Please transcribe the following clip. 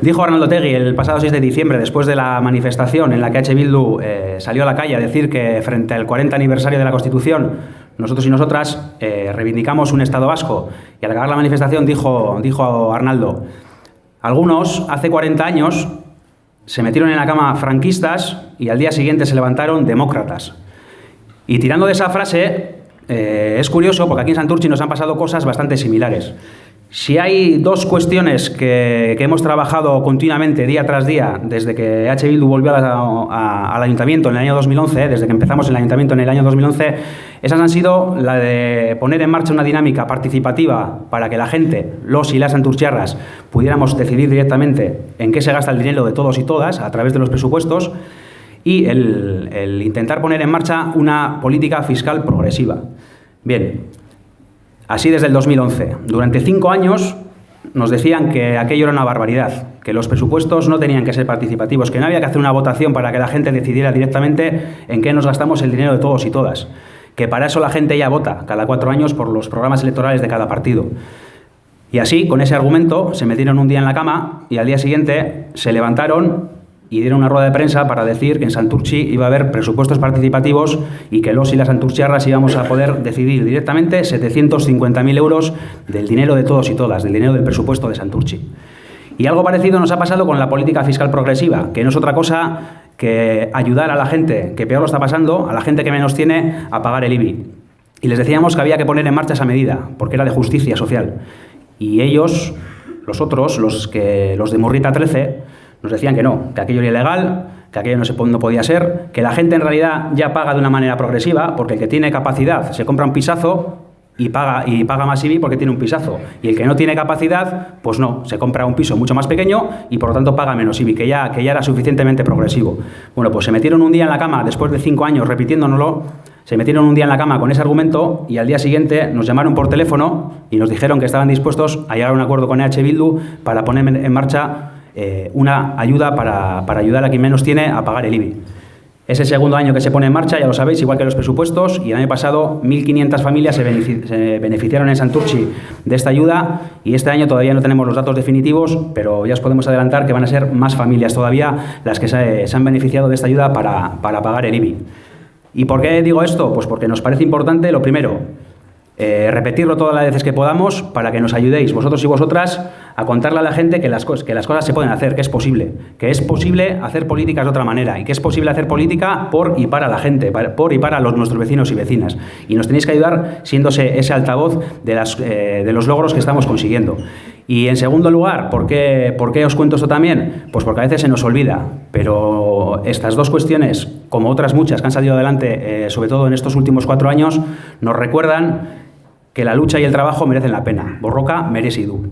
Dijo Arnaldo Otegi el pasado 6 de diciembre, después de la manifestación en la que H. Bildu salió a la calle a decir que frente al 40 aniversario de la Constitución, nosotros y nosotras reivindicamos un Estado vasco. Y al acabar la manifestación dijo Arnaldo: algunos hace 40 años se metieron en la cama franquistas y al día siguiente se levantaron demócratas. Y tirando de esa frase, es curioso porque aquí en Santurtzi nos han pasado cosas bastante similares. Si hay dos cuestiones que hemos trabajado continuamente día tras día desde que H. Bildu volvió al ayuntamiento en el año 2011, desde que empezamos el ayuntamiento en el año 2011, esas han sido la de poner en marcha una dinámica participativa para que la gente, los y las santurciarras, pudiéramos decidir directamente en qué se gasta el dinero de todos y todas a través de los presupuestos, y el intentar poner en marcha una política fiscal progresiva. Bien, así desde el 2011. Durante 5 años nos decían que aquello era una barbaridad, que los presupuestos no tenían que ser participativos, que no había que hacer una votación para que la gente decidiera directamente en qué nos gastamos el dinero de todos y todas, que para eso la gente ya vota cada 4 años por los programas electorales de cada partido. Y así, con ese argumento, se metieron un día en la cama y al día siguiente se levantaron y dieron una rueda de prensa para decir que en Santurtzi iba a haber presupuestos participativos y que los y las santurciarras íbamos a poder decidir directamente 750.000 euros del dinero de todos y todas, del dinero del presupuesto de Santurtzi. Y algo parecido nos ha pasado con la política fiscal progresiva, que no es otra cosa que ayudar a la gente que peor lo está pasando, a la gente que menos tiene, a pagar el IBI. Y les decíamos que había que poner en marcha esa medida, porque era de justicia social. Y ellos, los otros, los de Murrieta 13, nos decían que no, que aquello era ilegal, que aquello no podía ser, que la gente en realidad ya paga de una manera progresiva, porque el que tiene capacidad se compra un pisazo y paga más IBI porque tiene un pisazo. Y el que no tiene capacidad, pues no, se compra un piso mucho más pequeño y por lo tanto paga menos IBI, que ya era suficientemente progresivo. Bueno, pues se metieron un día en la cama, después de 5 años repitiéndonoslo, se metieron un día en la cama con ese argumento y al día siguiente nos llamaron por teléfono y nos dijeron que estaban dispuestos a llegar a un acuerdo con H. Bildu para poner en marcha una ayuda para ayudar a quien menos tiene a pagar el IBI. Es el segundo año que se pone en marcha, ya lo sabéis, igual que los presupuestos, y el año pasado 1.500 familias se beneficiaron en Santurtzi de esta ayuda, y este año todavía no tenemos los datos definitivos, pero ya os podemos adelantar que van a ser más familias todavía las que se han beneficiado de esta ayuda para pagar el IBI. ¿Y por qué digo esto? Pues porque nos parece importante, lo primero, repetirlo todas las veces que podamos para que nos ayudéis vosotros y vosotras a contarle a la gente que las cosas se pueden hacer, que es posible hacer políticas de otra manera y que es posible hacer política por y para la gente, por y para nuestros vecinos y vecinas. Y nos tenéis que ayudar siéndose ese altavoz de los logros que estamos consiguiendo. Y en segundo lugar, ¿por qué os cuento esto también? Pues porque a veces se nos olvida, pero estas dos cuestiones, como otras muchas que han salido adelante, sobre todo en estos últimos 4 años, nos recuerdan que la lucha y el trabajo merecen la pena. Borroka merezi du.